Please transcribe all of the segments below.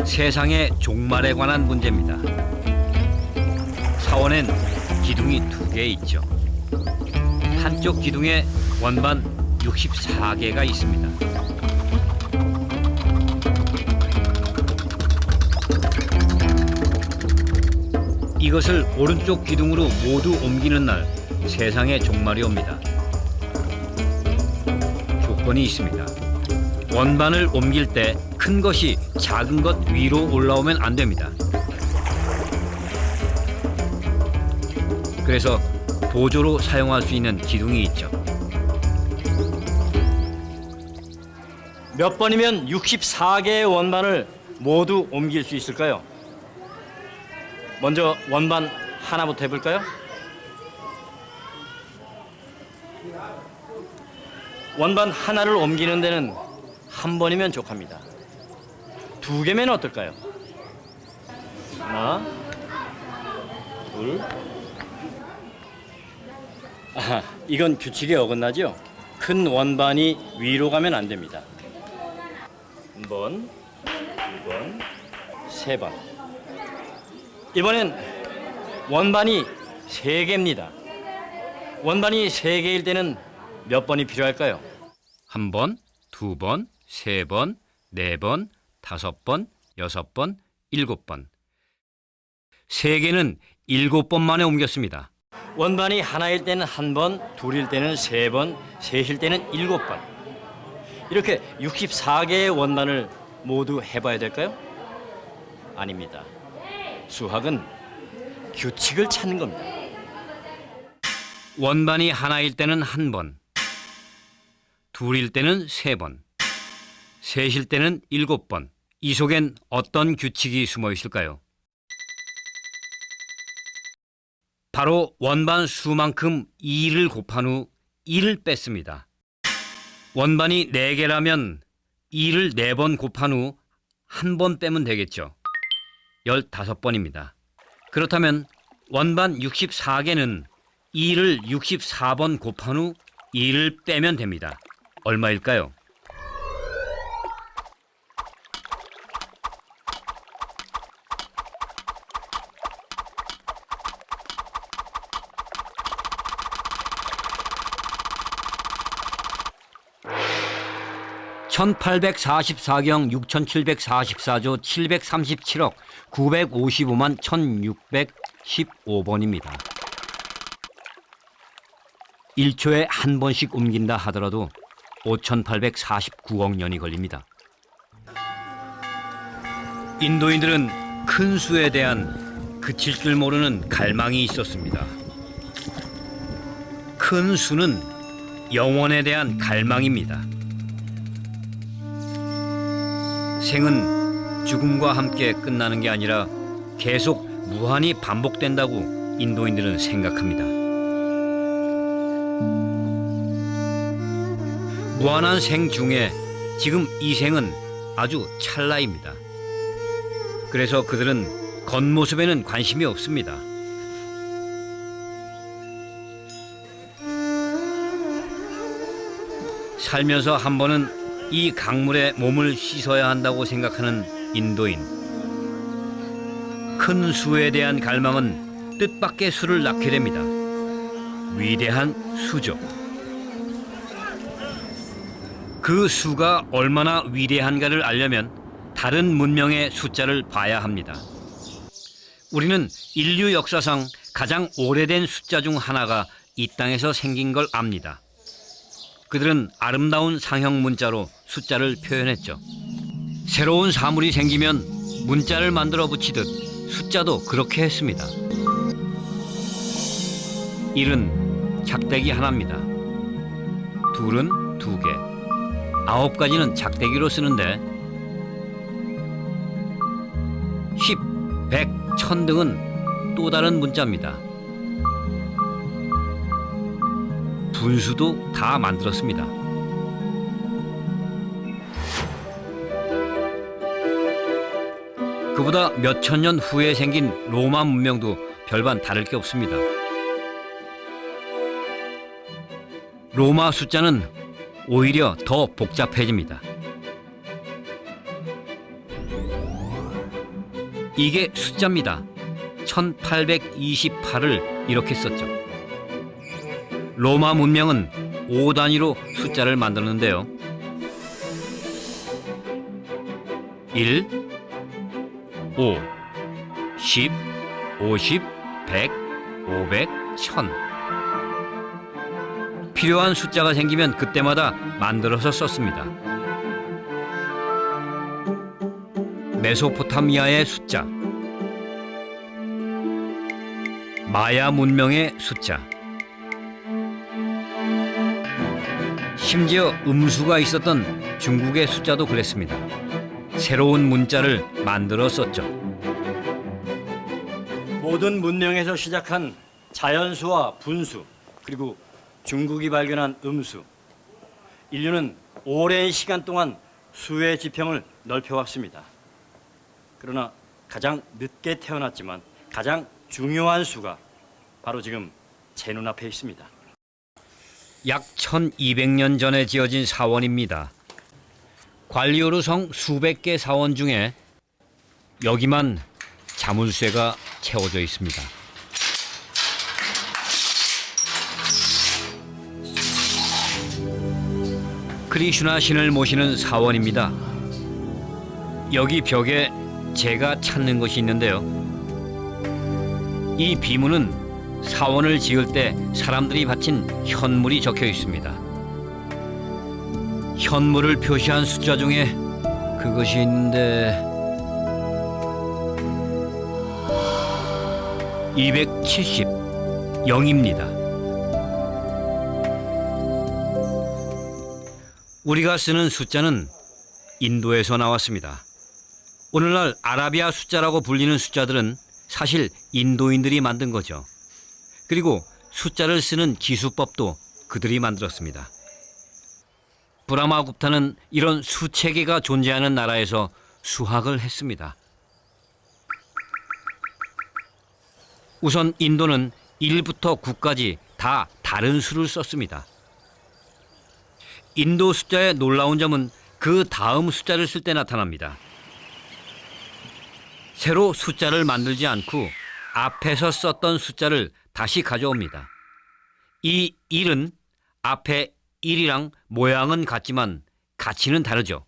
세상의 종말에 관한 문제입니다. 사원엔 기둥이 2개 있죠. 한쪽 기둥에 원반 64개가 있습니다. 이것을 오른쪽 기둥으로 모두 옮기는 날 세상의 종말이 옵니다. 조건이 있습니다. 원반을 옮길 때 큰 것이 작은 것 위로 올라오면 안 됩니다. 그래서 보조로 사용할 수 있는 기둥이 있죠. 몇 번이면 64개의 원반을 모두 옮길 수 있을까요? 먼저 원반 하나부터 해볼까요? 원반 하나를 옮기는 데는 한 번이면 족합니다. 2개면 어떨까요? 하나, 둘. 이건 규칙에 어긋나죠? 큰 원반이 위로 가면 안 됩니다. 한 번, 2번, 3번. 이번엔 원반이 3개입니다. 원반이 3개일 때는 몇 번이 필요할까요? 1번, 2번, 3번, 4번, 5번, 6번, 7번. 3개는 7번 만에 옮겼습니다. 원반이 하나일 때는 1번, 둘일 때는 3번, 셋일 때는 7번. 이렇게 64개의 원반을 모두 해봐야 될까요? 아닙니다. 수학은 규칙을 찾는 겁니다. 원반이 하나일 때는 1번, 둘일 때는 3번, 셋일 때는 7번. 이 속엔 어떤 규칙이 숨어 있을까요? 바로 원반 수만큼 2를 곱한 후 1을 뺐습니다. 원반이 4개라면 2를 4번 곱한 후 1번 빼면 되겠죠. 15번입니다. 그렇다면 원반 64개는 2를 64번 곱한 후 2를 빼면 됩니다. 얼마일까요? (1844경 6744조 737억 955만 1615번입니다) 1초에 한 번씩 옮긴다 하더라도 5849억 년이 걸립니다. 인도인들은 큰 수에 대한 그칠 줄 모르는 갈망이 있었습니다. 큰 수는 영원에 대한 갈망입니다. 생은 죽음과 함께 끝나는 게 아니라 계속 무한히 반복된다고 인도인들은 생각합니다. 무한한 생 중에 지금 이 생은 아주 찰나입니다. 그래서 그들은 겉모습에는 관심이 없습니다. 살면서 한 번은 이 강물에 몸을 씻어야 한다고 생각하는 인도인. 큰 수에 대한 갈망은 뜻밖의 수를 낳게 됩니다. 위대한 수죠. 그 수가 얼마나 위대한가를 알려면 다른 문명의 숫자를 봐야 합니다. 우리는 인류 역사상 가장 오래된 숫자 중 하나가 이 땅에서 생긴 걸 압니다. 그들은 아름다운 상형 문자로 숫자를 표현했죠. 새로운 사물이 생기면 문자를 만들어 붙이듯 숫자도 그렇게 했습니다. 1은 작대기 하나입니다. 2은 2개, 9가지는 작대기로 쓰는데 10, 100, 1000 등은 또 다른 문자입니다. 분수도 다 만들었습니다. 그보다 몇천 년 후에 생긴 로마 문명도 별반 다를 게 없습니다. 로마 숫자는 오히려 더 복잡해집니다. 이게 숫자입니다. 1828을 이렇게 썼죠. 로마 문명은 5단위로 숫자를 만들었는데요. 1, 5, 10, 50, 100, 500, 1000. 필요한 숫자가 생기면 그때마다 만들어서 썼습니다. 메소포타미아의 숫자, 마야 문명의 숫자, 심지어 음수가 있었던 중국의 숫자도 그랬습니다. 새로운 문자를 만들어 썼죠. 모든 문명에서 시작한 자연수와 분수, 그리고 중국이 발견한 음수. 인류는 오랜 시간 동안 수의 지평을 넓혀왔습니다. 그러나 가장 늦게 태어났지만 가장 중요한 수가 바로 지금 제 눈앞에 있습니다. 약 1200년 전에 지어진 사원입니다. 관리오르 성 수백 개 사원 중에 여기만 자물쇠가 채워져 있습니다. 크리슈나 신을 모시는 사원입니다. 여기 벽에 제가 찾는 것이 있는데요. 이 비문은 사원을 지을 때 사람들이 바친 현물이 적혀 있습니다. 현물을 표시한 숫자 중에 그것이 있는데 270, 0입니다. 우리가 쓰는 숫자는 인도에서 나왔습니다. 오늘날 아라비아 숫자라고 불리는 숫자들은 사실 인도인들이 만든 거죠. 그리고 숫자를 쓰는 기수법도 그들이 만들었습니다. 브라마굽타는 이런 수체계가 존재하는 나라에서 수학을 했습니다. 우선 인도는 1부터 9까지 다 다른 수를 썼습니다. 인도 숫자의 놀라운 점은 그 다음 숫자를 쓸 때 나타납니다. 새로 숫자를 만들지 않고 앞에서 썼던 숫자를 다시 가져옵니다. 이 1은 앞에 1이랑 모양은 같지만 가치는 다르죠.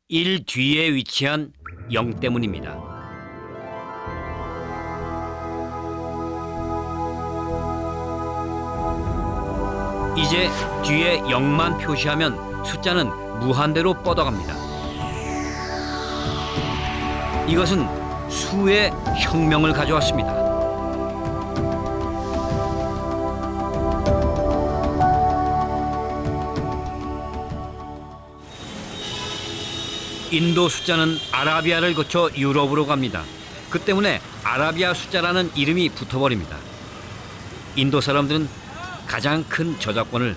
1 뒤에 위치한 0 때문입니다. 이제 뒤에 0만 표시하면 숫자는 무한대로 뻗어갑니다. 이것은 수의 혁명을 가져왔습니다. 인도 숫자는 아라비아를 거쳐 유럽으로 갑니다. 그 때문에 아라비아 숫자라는 이름이 붙어버립니다. 인도 사람들은 가장 큰 저작권을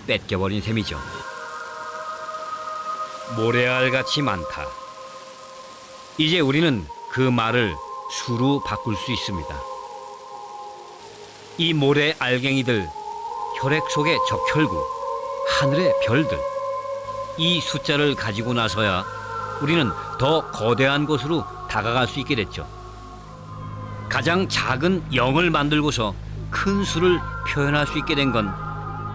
뺏겨버린 셈이죠. 모래알같이 많다. 이제 우리는 그 말을 수로 바꿀 수 있습니다. 이 모래 알갱이들, 혈액 속의 적혈구, 하늘의 별들, 이 숫자를 가지고 나서야 우리는 더 거대한 곳으로 다가갈 수 있게 됐죠. 가장 작은 0을 만들고서 큰 수를 표현할 수 있게 된 건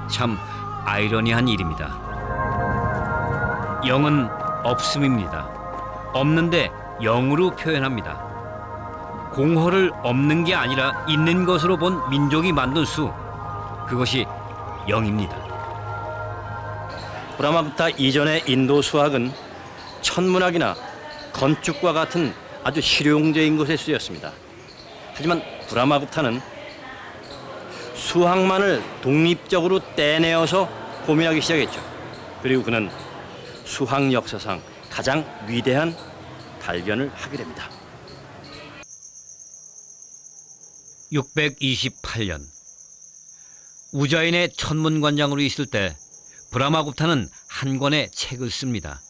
참 아이러니한 일입니다. 0은 없음입니다. 없는데 0으로 표현합니다. 공허를 없는 게 아니라 있는 것으로 본 민족이 만든 수, 그것이 0입니다. 브라마굽타 이전의 인도 수학은 천문학이나 건축과 같은 아주 실용적인 것에 쓰였습니다. 하지만 브라마굽타는 수학만을 독립적으로 떼내어서 고민하기 시작했죠. 그리고 그는 수학 역사상 가장 위대한 발견을 하게 됩니다. 628년 우자인의 천문관장으로 있을 때 브라마굽타는 한 권의 책을 씁니다.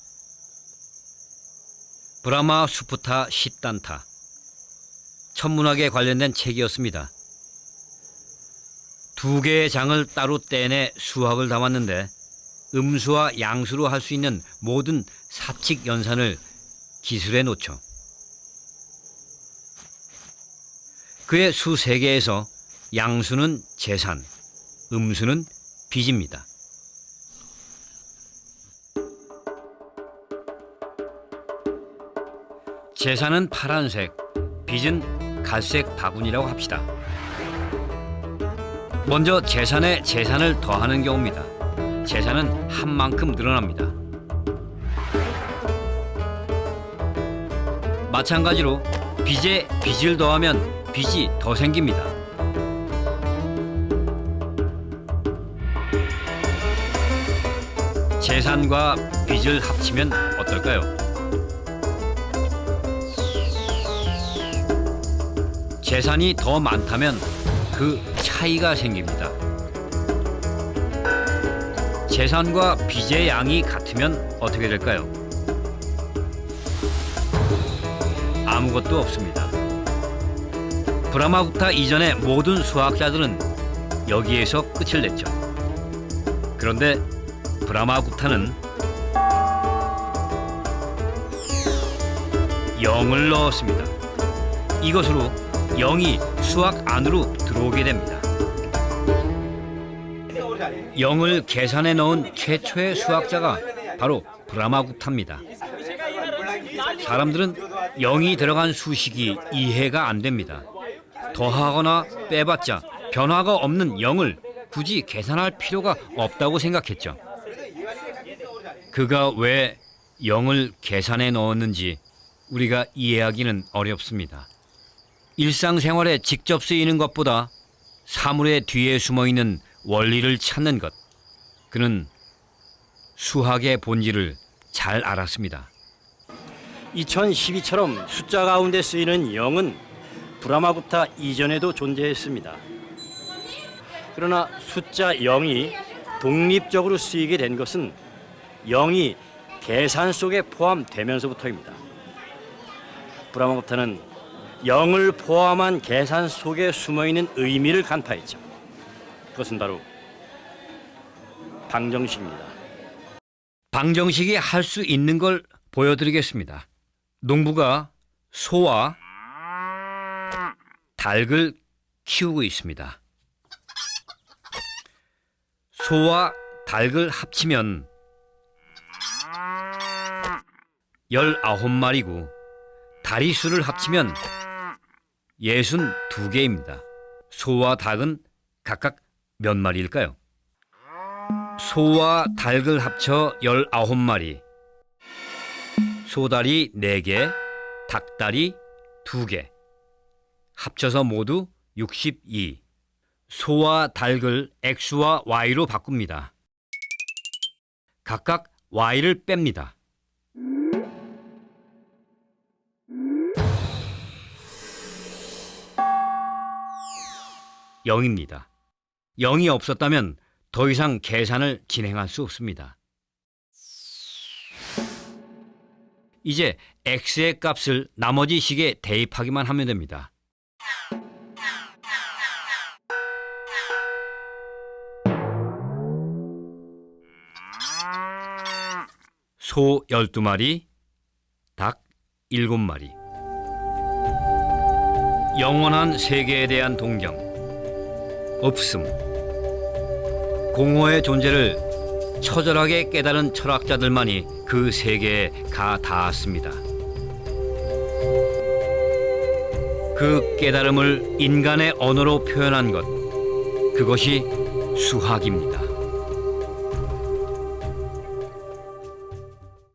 브라마 수프타 시단타, 천문학에 관련된 책이었습니다. 2개의 장을 따로 떼내 수학을 담았는데 음수와 양수로 할 수 있는 모든 사칙 연산을 기술해 놓죠. 그의 수 세 개에서 양수는 재산, 음수는 빚입니다. 재산은 파란색, 빚은 갈색 바구니라고 합시다. 먼저 재산에 재산을 더하는 경우입니다. 재산은 한 만큼 늘어납니다. 마찬가지로 빚에 빚을 더하면 빚이 더 생깁니다. 재산과 빚을 합치면 어떨까요? 재산이 더 많다면 그 차이가 생깁니다. 재산과 빚의 양이 같으면 어떻게 될까요? 아무것도 없습니다. 브라마구타 이전의 모든 수학자들은 여기에서 끝을 냈죠. 그런데 브라마구타는 0을 넣었습니다. 이것으로 0이 수학 안으로 들어오게 됩니다. 0을 계산에 넣은 최초의 수학자가 바로 브라마구타입니다. 사람들은 0이 들어간 수식이 이해가 안 됩니다. 더하거나 빼봤자 변화가 없는 0을 굳이 계산할 필요가 없다고 생각했죠. 그가 왜 0을 계산에 넣었는지 우리가 이해하기는 어렵습니다. 일상생활에 직접 쓰이는 것보다 사물의 뒤에 숨어있는 원리를 찾는 것, 그는 수학의 본질을 잘 알았습니다. 2012처럼 숫자 가운데 쓰이는 0은 브라마구타 이전에도 존재했습니다. 그러나 숫자 0이 독립적으로 쓰이게 된 것은 0이 계산 속에 포함되면서부터입니다. 브라마구타는 0을 포함한 계산 속에 숨어있는 의미를 간파했죠. 그것은 바로 방정식입니다. 방정식이 할 수 있는 걸 보여드리겠습니다. 농부가 소와 닭을 키우고 있습니다. 소와 닭을 합치면 19마리고 다리수를 합치면 62개입니다. 소와 닭은 각각 몇 마리일까요? 소와 닭을 합쳐 19마리, 소다리 4개, 닭다리 2개, 합쳐서 모두 62. 소와 닭을 X와 Y로 바꿉니다. 각각 Y를 뺍니다. (0입니다) 0이 없었다면 더 이상 계산을 진행할 수 없습니다. 이제 x의 값을 나머지 식에 대입하기만 하면 됩니다. 소 12마리, 닭 7마리. 영원한 세계에 대한 동경, 없음. 공허의 존재를 처절하게 깨달은 철학자들만이 그 세계에 가 닿았습니다. 그 깨달음을 인간의 언어로 표현한 것, 그것이 수학입니다.